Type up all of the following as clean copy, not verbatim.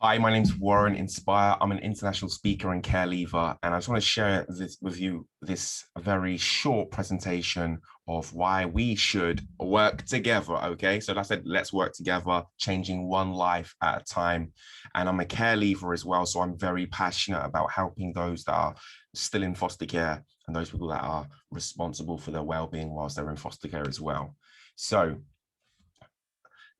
Hi, my name's Warren Inspire. I'm an international speaker and care leaver, and I just want to share this with you this very short presentation of why we should work together. Okay, so like I said, let's work together, changing one life at a time. And I'm a care leaver as well, so I'm very passionate about helping those that are still in foster care and those people that are responsible for their well-being whilst they're in foster care as well. So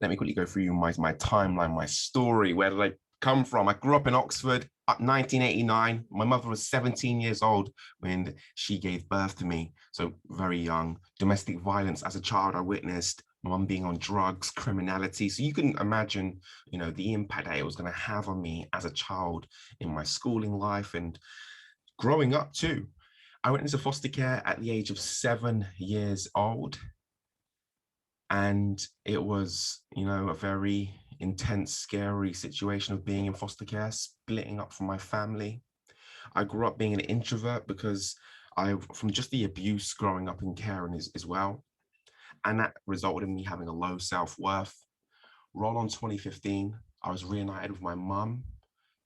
let me quickly go through my timeline, my story. Where did I come from? I grew up in Oxford, 1989. My mother was 17 years old when she gave birth to me, so very young. Domestic violence as a child, I witnessed. My mum being on drugs, criminality. So you can imagine, the impact that it was going to have on me as a child in my schooling life and growing up too. I went into foster care at the age of 7 years old. And it was, a very intense, scary situation of being in foster care, splitting up from my family. I grew up being an introvert because from just the abuse growing up in care and as well. And that resulted in me having a low self-worth. Roll on 2015, I was reunited with my mum,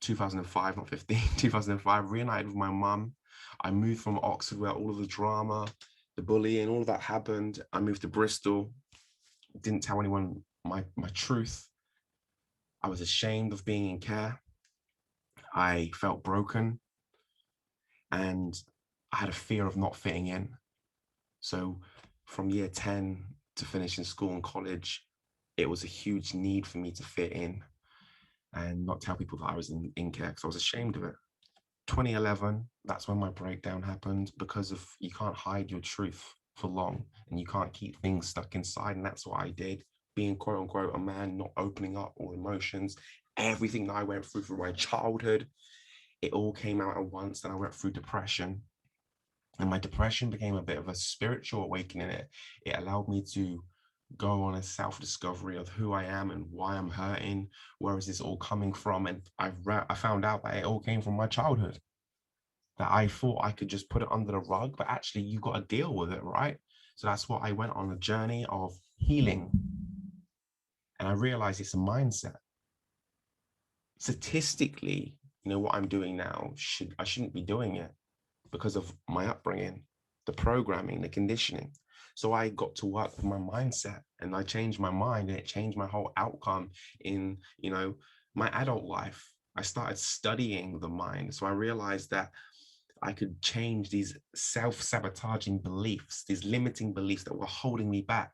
2005, not 15, 2005, reunited with my mum. I moved from Oxford where all of the drama, the bullying, all of that happened. I moved to Bristol, didn't tell anyone my truth. I was ashamed of being in care. I felt broken and I had a fear of not fitting in. So from year 10 to finishing school and college, it was a huge need for me to fit in and not tell people that I was in care because I was ashamed of it. 2011, that's when my breakdown happened because of you can't hide your truth for long and you can't keep things stuck inside. And that's what I did, being quote unquote a man, not opening up all emotions. Everything that I went through my childhood, it all came out at once. And I went through depression. And my depression became a bit of a spiritual awakening. It allowed me to go on a self-discovery of who I am and why I'm hurting. Where is this all coming from? And I found out that it all came from my childhood, that I thought I could just put it under the rug, but actually you got to deal with it, right? So that's what I went on a journey of healing. And I realized it's a mindset. Statistically, what I'm doing now, I shouldn't be doing it because of my upbringing, the programming, the conditioning. So I got to work with my mindset and I changed my mind and it changed my whole outcome in, my adult life. I started studying the mind. So I realized that I could change these self-sabotaging beliefs, these limiting beliefs that were holding me back,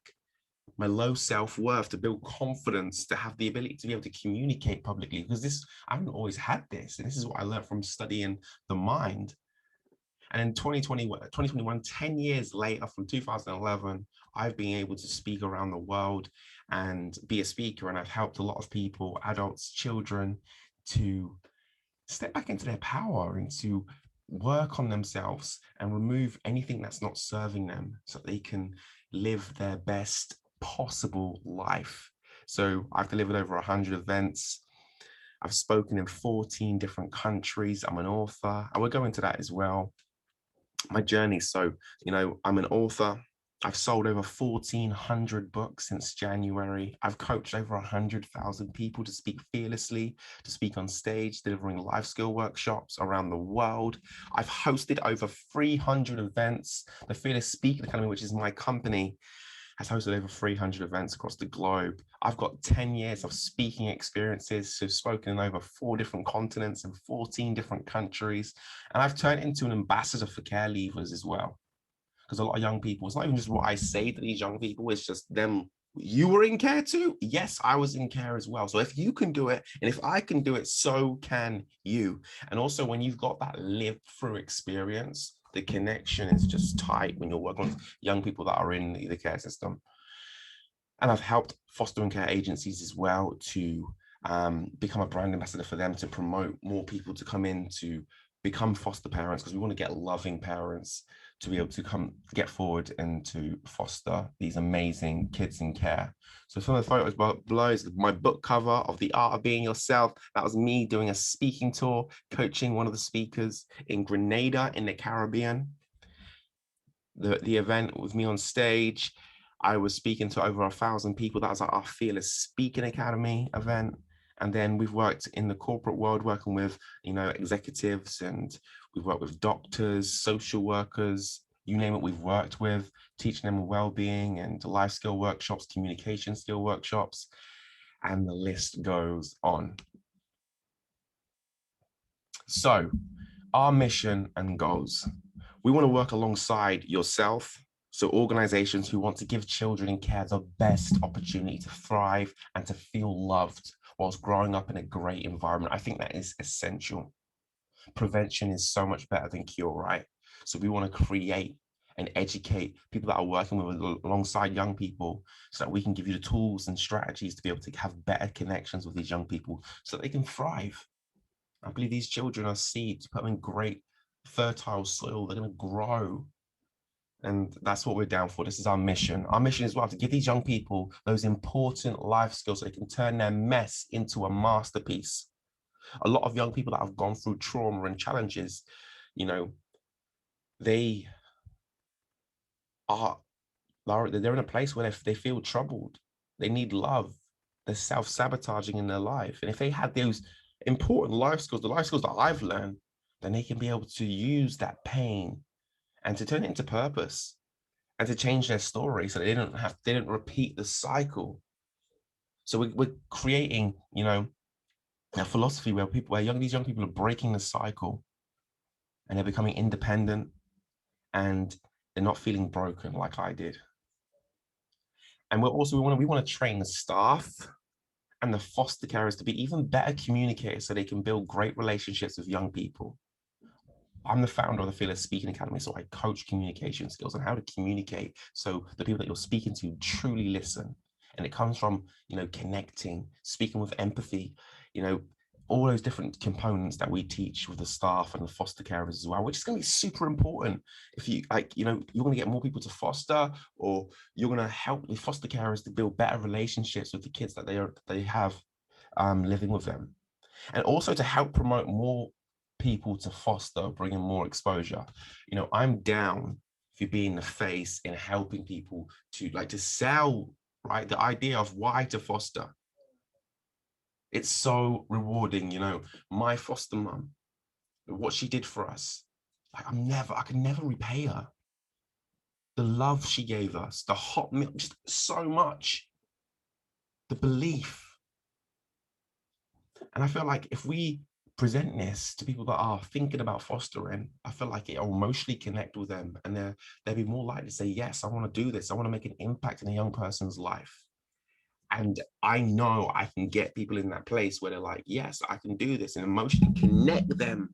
my low self-worth, to build confidence, to have the ability to be able to communicate publicly, because I haven't always had this. And this is what I learned from studying the mind. And in 2021, 10 years later from 2011, I've been able to speak around the world and be a speaker. And I've helped a lot of people, adults, children, to step back into their power and to work on themselves and remove anything that's not serving them so they can live their best possible life. So I've delivered over 100 events. I've spoken in 14 different countries. I'm an author. I will go into that as well. My journey. So, I'm an author. I've sold over 1,400 books since January. I've coached over 100,000 people to speak fearlessly, to speak on stage, delivering life skill workshops around the world. I've hosted over 300 events. The Fearless Speaker Academy, which is my company, has hosted over 300 events across the globe. I've got 10 years of speaking experiences, so spoken in over 4 different continents and 14 different countries. And I've turned into an ambassador for care leavers as well. Because a lot of young people, it's not even just what I say to these young people, it's just them. You were in care too? Yes, I was in care as well. So if you can do it, and if I can do it, so can you. And also when you've got that lived through experience, the connection is just tight when you're working with young people that are in the care system. And I've helped foster and care agencies as well to become a brand ambassador for them, to promote more people to come in to become foster parents, because we want to get loving parents to be able to come get forward and to foster these amazing kids in care. So some of the photos below is my book cover of The Art of Being Yourself. That was me doing a speaking tour, coaching one of the speakers in Grenada in the Caribbean. The event with me on stage, I was speaking to over 1,000 people. That was like our Fearless Speaking Academy event. And then we've worked in the corporate world, working with, executives, and we've worked with doctors, social workers, you name it, we've worked with, teaching them well-being and life skill workshops, communication skill workshops, and the list goes on. So our mission and goals. We want to work alongside yourself, so organizations who want to give children in care the best opportunity to thrive and to feel loved whilst growing up in a great environment. I think that is essential. Prevention is so much better than cure, right? So we want to create and educate people that are working with alongside young people so that we can give you the tools and strategies to be able to have better connections with these young people so that they can thrive. I believe these children are seeds, put them in great fertile soil, they're going to grow. And that's what we're down for. This is our mission. Our mission is well to give these young people those important life skills so they can turn their mess into a masterpiece. A lot of young people that have gone through trauma and challenges, they are they're in a place where they feel troubled. They need love. They're self-sabotaging in their life. And if they had those important life skills, the life skills that I've learned, then they can be able to use that pain and to turn it into purpose and to change their story so they didn't repeat the cycle. So we're creating, a philosophy where these young people are breaking the cycle and they're becoming independent and they're not feeling broken like I did. And we want to train the staff and the foster carers to be even better communicators so they can build great relationships with young people. I'm the founder of the Fearless Speaking Academy, so I coach communication skills and how to communicate so the people that you're speaking to truly listen. And it comes from, connecting, speaking with empathy, all those different components that we teach with the staff and the foster carers as well, which is going to be super important. If you you're going to get more people to foster, or you're going to help the foster carers to build better relationships with the kids that they have living with them, and also to help promote more people to foster, bringing more exposure. I'm down for being the face in helping people to sell, right, the idea of why to foster. It's so rewarding, my foster mum, what she did for us. I can never repay her. The love she gave us, the hot milk, just so much. The belief. And I feel like if we present this to people that are thinking about fostering, I feel like it will emotionally connect with them, and they'll be more likely to say, yes, I want to do this. I want to make an impact in a young person's life. And I know I can get people in that place where they're like, yes, I can do this, and emotionally connect them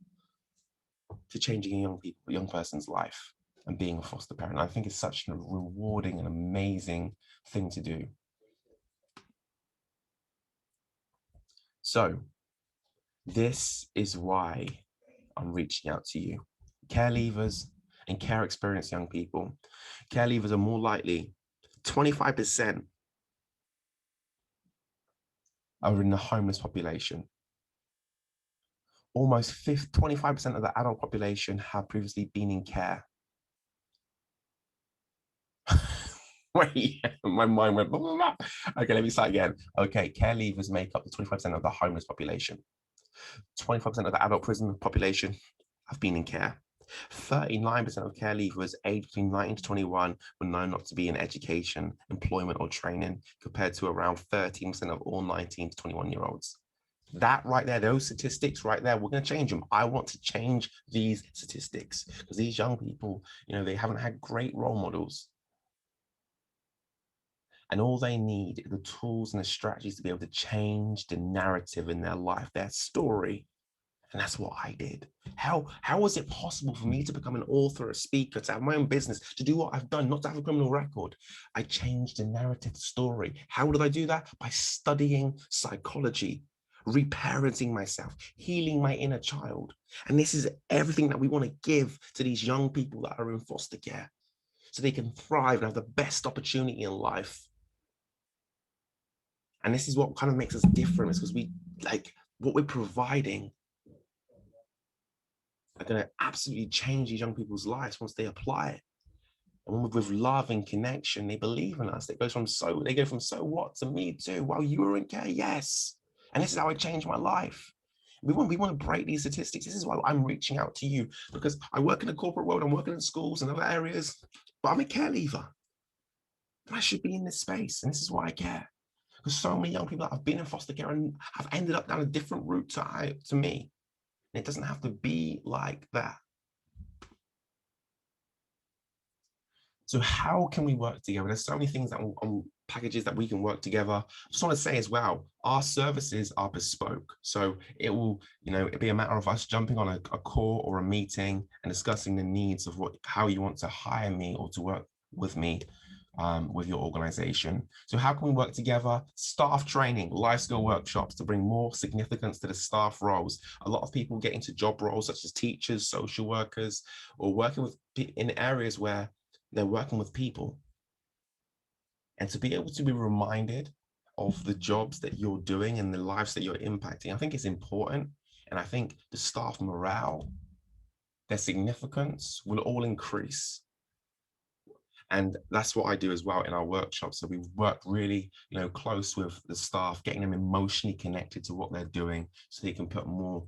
to changing a young person's life and being a foster parent. I think it's such a rewarding and amazing thing to do. So this is why I'm reaching out to you. Care leavers and care experienced young people. Care leavers are more likely, 25% are in the homeless population. Almost 25% of the adult population have previously been in care. Wait, my mind went, blah, blah, blah. Okay, let me start again. Okay, care leavers make up the 25% of the homeless population. 25% of the adult prison population have been in care. 39% of care leavers aged between 19 to 21 were known not to be in education, employment, or training, compared to around 13% of all 19 to 21-year-olds. That right there, those statistics right there, we're going to change them. I want to change these statistics because these young people, they haven't had great role models. And all they need are the tools and the strategies to be able to change the narrative in their life, their story. And that's what I did. How was it possible for me to become an author, a speaker, to have my own business, to do what I've done, not to have a criminal record? I changed the narrative story. How did I do that? By studying psychology, reparenting myself, healing my inner child. And this is everything that we want to give to these young people that are in foster care so they can thrive and have the best opportunity in life. And this is what kind of makes us different, is because what we're providing are going to absolutely change these young people's lives once they apply it. And with love and connection, they believe in us. They go from so what to me too. Well, you were in care, yes. And this is how I changed my life. We want to break these statistics. This is why I'm reaching out to you, because I work in the corporate world, I'm working in schools and other areas, but I'm a care leaver. I should be in this space. And this is why I care. Because so many young people that have been in foster care and have ended up down a different route to me. And it doesn't have to be like that. So how can we work together? There's so many things that on packages that we can work together. I just want to say as well, our services are bespoke. So it will, it'll be a matter of us jumping on a call or a meeting and discussing the needs of how you want to hire me or to work with me with your organization. So how can we work together? Staff training, life skill workshops to bring more significance to the staff roles. A lot of people get into job roles such as teachers, social workers, or working with in areas where they're working with people. And to be able to be reminded of the jobs that you're doing and the lives that you're impacting, I think it's important. And I think the staff morale, their significance will all increase. And that's what I do as well in our workshops. So we work really, close with the staff, getting them emotionally connected to what they're doing so they can put more,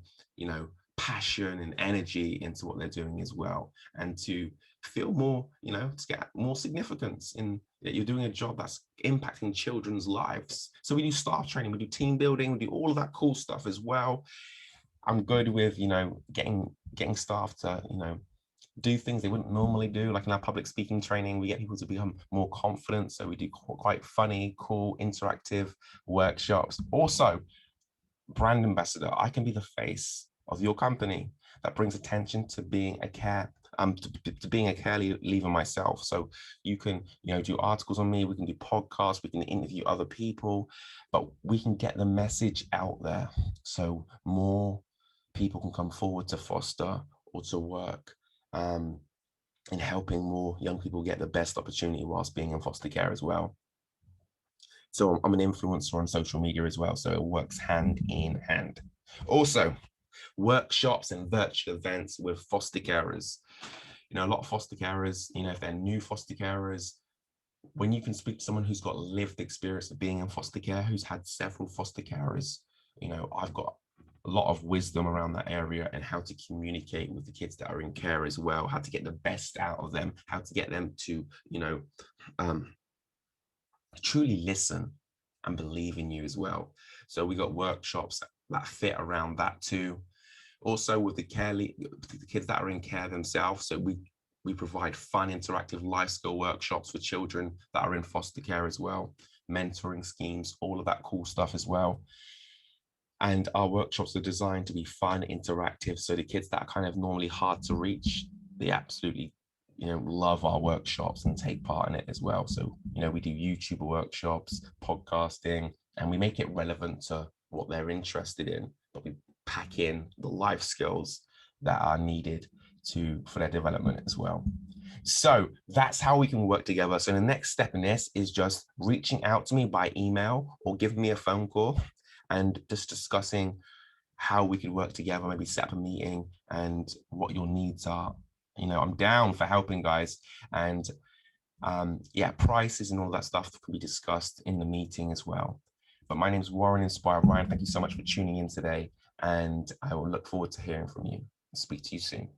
passion and energy into what they're doing as well. And to feel more, to get more significance in that you're doing a job that's impacting children's lives. So we do staff training, we do team building, we do all of that cool stuff as well. I'm good with, getting staff to, do things they wouldn't normally do. Like in our public speaking training, we get people to become more confident. So we do quite funny, cool, interactive workshops. Also, brand ambassador, I can be the face of your company that brings attention to being a care to being a care leaver myself. So you can, do articles on me, we can do podcasts, we can interview other people, but we can get the message out there so more people can come forward to foster or to work in helping more young people get the best opportunity whilst being in foster care as well. So I'm an influencer on social media as well, so it works hand in hand. Also, workshops and virtual events with foster carers. A lot of foster carers, if they're new foster carers, when you can speak to someone who's got lived experience of being in foster care, who's had several foster carers, I've got a lot of wisdom around that area and how to communicate with the kids that are in care as well, how to get the best out of them, how to get them to, truly listen and believe in you as well. So we got workshops that fit around that too. Also with the kids that are in care themselves. So we provide fun, interactive life skill workshops for children that are in foster care as well, mentoring schemes, all of that cool stuff as well. And our workshops are designed to be fun, interactive. So the kids that are kind of normally hard to reach, they absolutely, love our workshops and take part in it as well. So, we do YouTuber workshops, podcasting, and we make it relevant to what they're interested in, but we pack in the life skills that are needed for their development as well. So that's how we can work together. So the next step in this is just reaching out to me by email or giving me a phone call and just discussing how we could work together, maybe set up a meeting and what your needs are. I'm down for helping, guys. And prices and all that stuff can be discussed in the meeting as well. But my name is Warren Inspire Ryan. Thank you so much for tuning in today. And I will look forward to hearing from you. Speak to you soon.